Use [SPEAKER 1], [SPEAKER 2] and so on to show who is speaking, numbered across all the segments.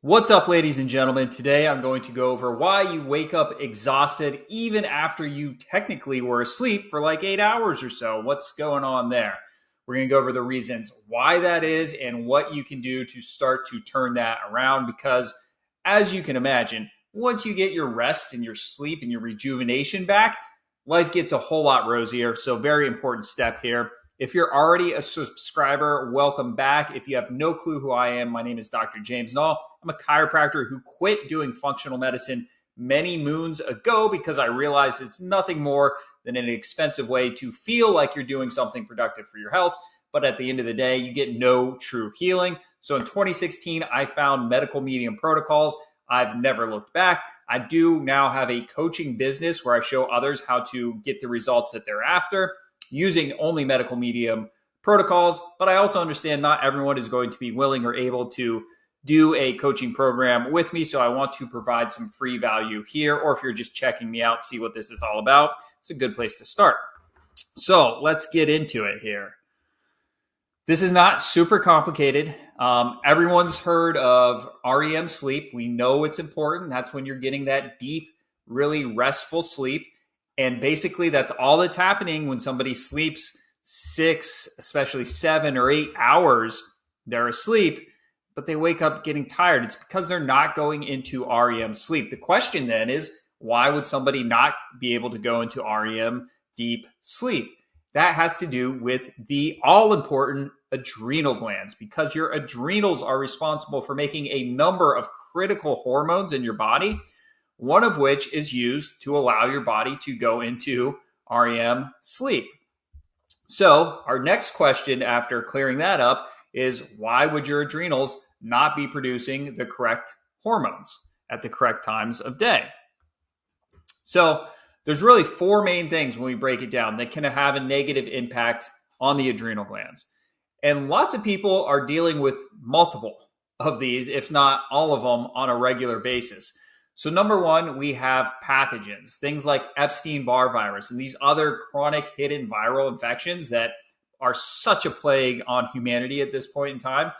[SPEAKER 1] What's up, ladies and gentlemen? Today I'm going to go over why you wake up exhausted even after you technically were asleep for like 8 hours or so. What's going on there? We're going to go over the reasons why that is and what you can do to start to turn that around. Because as you can imagine, once you get your rest and your sleep and your rejuvenation back, life gets a whole lot rosier. So, very important step here. If you're already a subscriber, welcome back. If you have no clue who I am, my name is Dr. James Null. I'm a chiropractor who quit doing functional medicine many moons ago because I realized it's nothing more than an expensive way to feel like you're doing something productive for your health. But at the end of the day, you get no true healing. So in 2016, I found Medical Medium Protocols. I've never looked back. I do now have a coaching business where I show others how to get the results that they're after using only Medical Medium protocols. But I also understand not everyone is going to be willing or able to do a coaching program with me. So I want to provide some free value here. Or if you're just checking me out, see what this is all about, it's a good place to start. So let's get into it here. This is not super complicated. Everyone's heard of REM sleep. We know it's important. That's when you're getting that deep, really restful sleep. And basically, that's all that's happening when somebody sleeps 6, especially 7 or 8 hours. They're asleep, but they wake up getting tired. It's because they're not going into REM sleep. The question then is, why would somebody not be able to go into REM deep sleep? That has to do with the all-important adrenal glands, because your adrenals are responsible for making a number of critical hormones in your body, one of which is used to allow your body to go into REM sleep. So our next question after clearing that up is, why would your adrenals not be producing the correct hormones at the correct times of day? So there's really 4 main things when we break it down that can have a negative impact on the adrenal glands. And lots of people are dealing with multiple of these, if not all of them, on a regular basis. So number 1, we have pathogens, things like Epstein-Barr virus and these other chronic hidden viral infections that are such a plague on humanity at this point in time.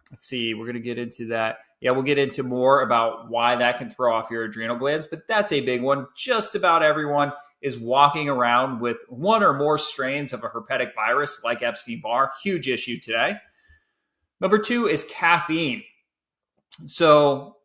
[SPEAKER 1] Let's see, we're going to get into that. Yeah, we'll get into more about why that can throw off your adrenal glands, but that's a big one. Just about everyone is walking around with one or more strains of a herpetic virus like Epstein-Barr. Huge issue today. Number 2 is caffeine. So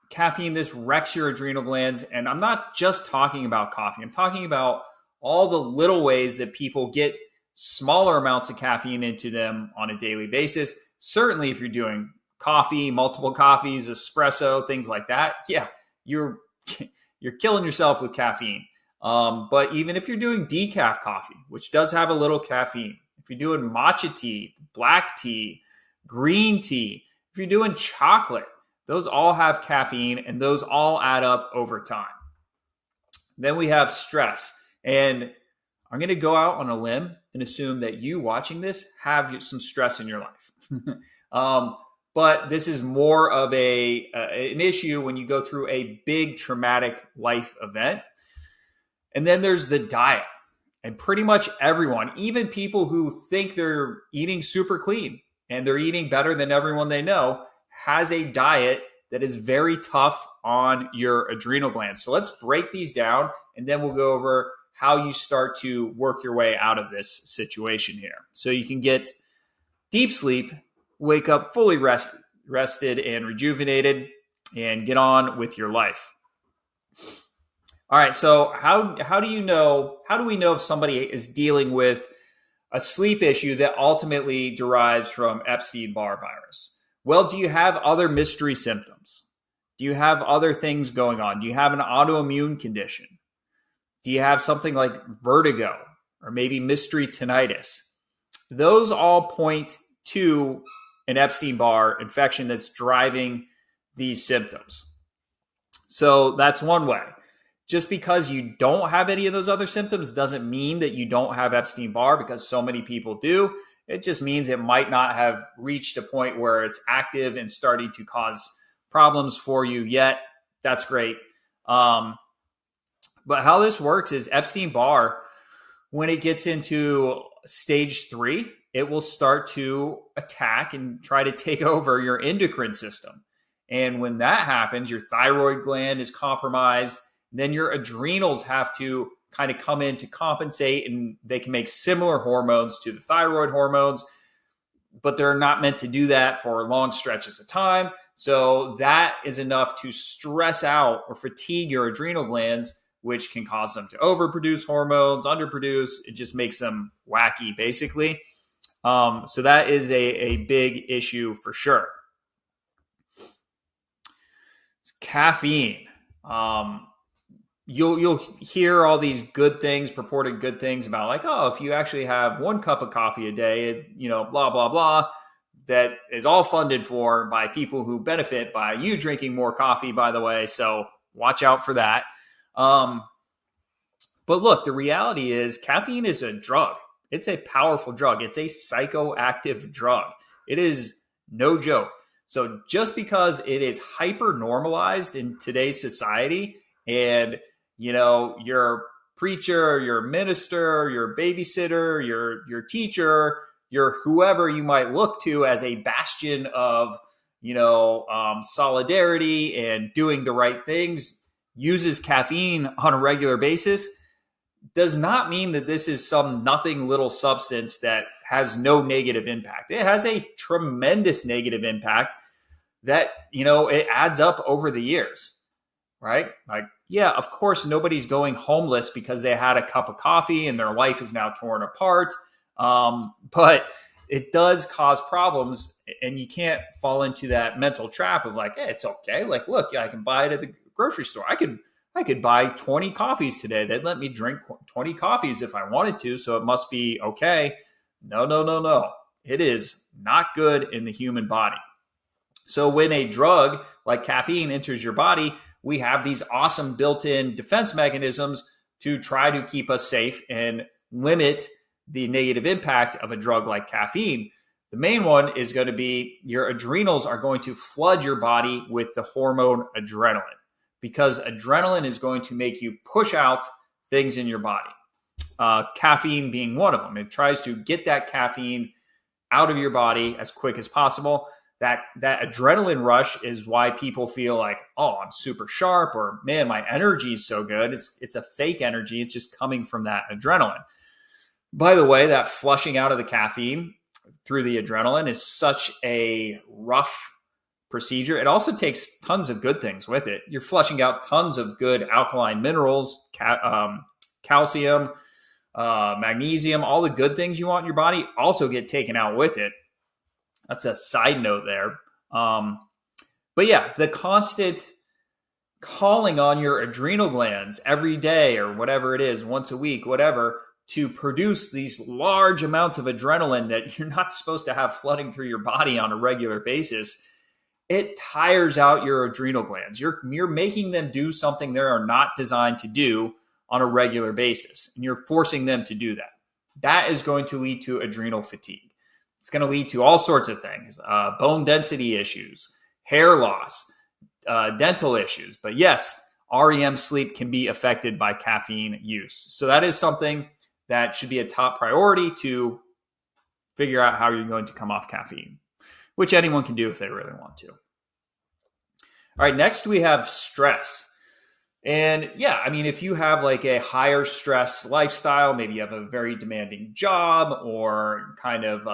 [SPEAKER 1] caffeine, this wrecks your adrenal glands. And I'm not just talking about coffee. I'm talking about all the little ways that people get smaller amounts of caffeine into them on a daily basis. Certainly if you're doing coffee, multiple coffees, espresso, things like that, yeah, you're killing yourself with caffeine. But even if you're doing decaf coffee, which does have a little caffeine, if you're doing matcha tea, black tea, green tea, if you're doing chocolate, those all have caffeine and those all add up over time. Then we have stress. And I'm going to go out on a limb and assume that you watching this have some stress in your life. But this is more of an issue when you go through a big traumatic life event. And then there's the diet. And pretty much everyone, even people who think they're eating super clean and they're eating better than everyone they know, has a diet that is very tough on your adrenal glands. So let's break these down, and then we'll go over how you start to work your way out of this situation here. So you can get deep sleep, wake up fully rested and rejuvenated, and get on with your life. All right, so how do we know if somebody is dealing with a sleep issue that ultimately derives from Epstein-Barr virus? Well, do you have other mystery symptoms? Do you have other things going on? Do you have an autoimmune condition? Do you have something like vertigo or maybe mystery tinnitus? Those all point to an Epstein-Barr infection that's driving these symptoms. So that's one way. Just because you don't have any of those other symptoms doesn't mean that you don't have Epstein-Barr, because so many people do. It just means it might not have reached a point where it's active and starting to cause problems for you yet. That's great. But how this works is Epstein-Barr, when it gets into stage 3, it will start to attack and try to take over your endocrine system. And when that happens, your thyroid gland is compromised. Then your adrenals have to kind of come in to compensate, and they can make similar hormones to the thyroid hormones, but they're not meant to do that for long stretches of time. So that is enough to stress out or fatigue your adrenal glands, which can cause them to overproduce hormones, underproduce. It just makes them wacky, basically. So that is a big issue for sure. Caffeine. You'll hear all these good things, purported good things about like, oh, if you actually have 1 cup of coffee a day, blah, blah, blah, that is all funded for by people who benefit by you drinking more coffee, by the way. So watch out for that. But look, the reality is caffeine is a drug. It's a powerful drug. It's a psychoactive drug. It is no joke. So just because it is hyper normalized in today's society, and your preacher, your minister, your babysitter, your teacher, your whoever you might look to as a bastion of solidarity and doing the right things uses caffeine on a regular basis, does not mean that this is some nothing little substance that has no negative impact. It has a tremendous negative impact that, it adds up over the years, right? Like, yeah, of course, nobody's going homeless because they had a cup of coffee and their life is now torn apart. But it does cause problems, and you can't fall into that mental trap of like, hey, it's okay. Like, look, I can buy it at the grocery store. I could buy 20 coffees today. They'd let me drink 20 coffees if I wanted to, so it must be okay. No. It is not good in the human body. So when a drug like caffeine enters your body, we have these awesome built-in defense mechanisms to try to keep us safe and limit the negative impact of a drug like caffeine. The main one is going to be your adrenals are going to flood your body with the hormone adrenaline, because adrenaline is going to make you push out things in your body. Caffeine being one of them. It tries to get that caffeine out of your body as quick as possible. That adrenaline rush is why people feel like, oh, I'm super sharp, or man, my energy is so good. It's a fake energy. It's just coming from that adrenaline. By the way, that flushing out of the caffeine through the adrenaline is such a rough procedure. It also takes tons of good things with it. You're flushing out tons of good alkaline minerals, calcium, magnesium, all the good things you want in your body also get taken out with it. That's a side note there. But yeah, the constant calling on your adrenal glands every day or whatever it is, once a week, whatever, to produce these large amounts of adrenaline that you're not supposed to have flooding through your body on a regular basis, it tires out your adrenal glands. You're making them do something they are not designed to do on a regular basis, and you're forcing them to do that. That is going to lead to adrenal fatigue. It's going to lead to all sorts of things, bone density issues, hair loss, dental issues. But yes, REM sleep can be affected by caffeine use. So that is something that should be a top priority to figure out how you're going to come off caffeine, which anyone can do if they really want to. All right, next we have stress. And yeah, I mean, if you have like a higher stress lifestyle, maybe you have a very demanding job or kind of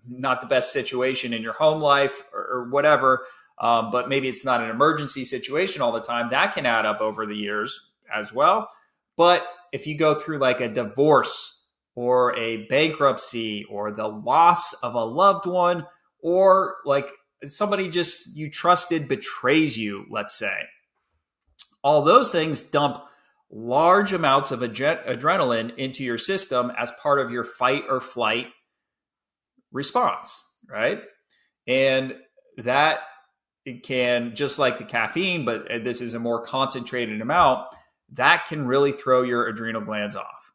[SPEAKER 1] not the best situation in your home life or whatever, but maybe it's not an emergency situation all the time, that can add up over the years as well. But if you go through like a divorce or a bankruptcy or the loss of a loved one, or like somebody just you trusted betrays you, let's say, all those things dump large amounts of adrenaline into your system as part of your fight or flight response, right? And that it can, just like the caffeine, but this is a more concentrated amount, that can really throw your adrenal glands off.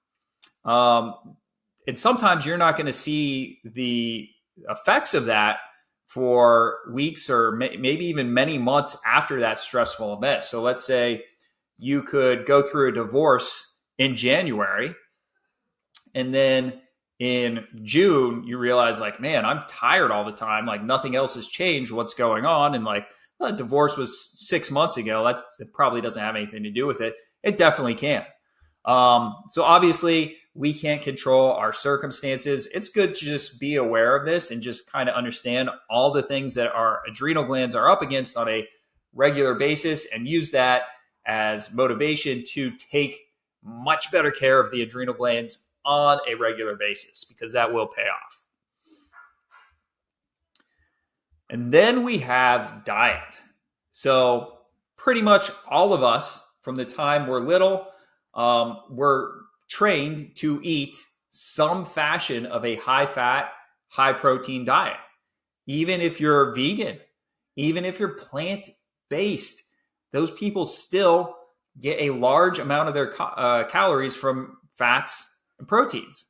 [SPEAKER 1] And sometimes you're not going to see the effects of that for weeks or maybe even many months after that stressful event. So let's say you could go through a divorce in January, and then in June, you realize like, man, I'm tired all the time. Like nothing else has changed. What's going on? And like, well, divorce was 6 months ago. That probably doesn't have anything to do with it. It definitely can. So obviously we can't control our circumstances. It's good to just be aware of this and just kind of understand all the things that our adrenal glands are up against on a regular basis and use that as motivation to take much better care of the adrenal glands on a regular basis, because that will pay off. And then we have diet. So pretty much all of us from the time we're little, we're trained to eat some fashion of a high fat, high protein diet. Even if you're vegan, even if you're plant based, those people still get a large amount of their calories from fats and proteins.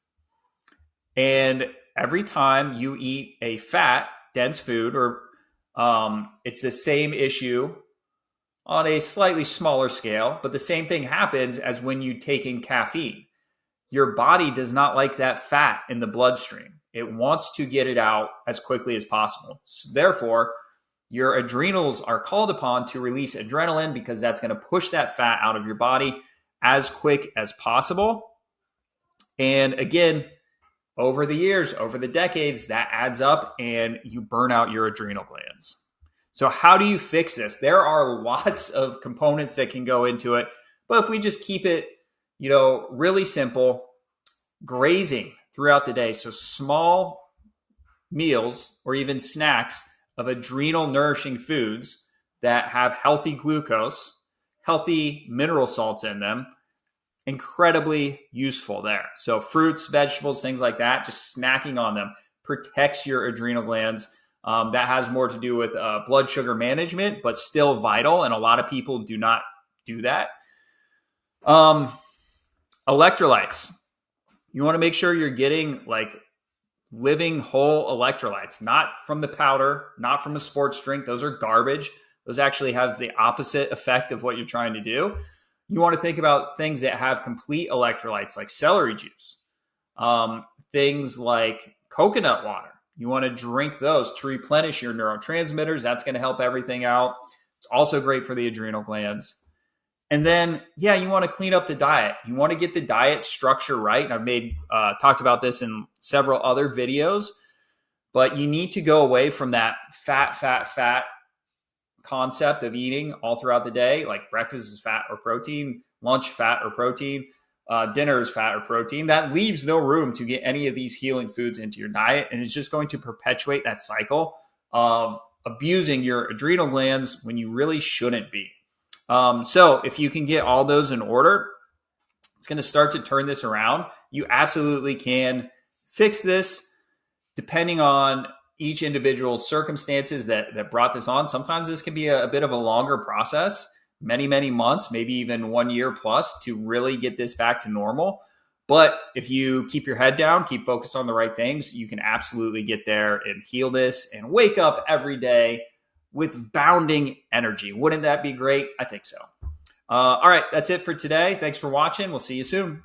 [SPEAKER 1] And every time you eat a fat dense food, or it's the same issue on a slightly smaller scale, but the same thing happens as when you take in caffeine. Your body does not like that fat in the bloodstream. It wants to get it out as quickly as possible. So therefore, your adrenals are called upon to release adrenaline, because that's going to push that fat out of your body as quick as possible. And again, over the years, over the decades, that adds up and you burn out your adrenal glands. So how do you fix this? There are lots of components that can go into it, but if we just keep it, really simple, grazing throughout the day. So small meals or even snacks of adrenal nourishing foods that have healthy glucose, healthy mineral salts in them, incredibly useful there. So fruits, vegetables, things like that, just snacking on them protects your adrenal glands. That has more to do with blood sugar management, but still vital. And a lot of people do not do that. Electrolytes. You want to make sure you're getting like living whole electrolytes, not from the powder, not from a sports drink. Those are garbage. Those actually have the opposite effect of what you're trying to do. You want to think about things that have complete electrolytes, like celery juice, things like coconut water. You want to drink those to replenish your neurotransmitters. That's going to help everything out. It's also great for the adrenal glands. And then, you want to clean up the diet. You want to get the diet structure right. And I've talked about this in several other videos, but you need to go away from that fat concept of eating all throughout the day. Like breakfast is fat or protein, lunch fat or protein, dinner is fat or protein. That leaves no room to get any of these healing foods into your diet. And it's just going to perpetuate that cycle of abusing your adrenal glands when you really shouldn't be. So if you can get all those in order, it's going to start to turn this around. You absolutely can fix this depending on each individual's circumstances that brought this on. Sometimes this can be a bit of a longer process, many, many months, maybe even 1 year plus to really get this back to normal. But if you keep your head down, keep focused on the right things, you can absolutely get there and heal this and wake up every day with bounding energy. Wouldn't that be great? I think so. All right, that's it for today. Thanks for watching. We'll see you soon.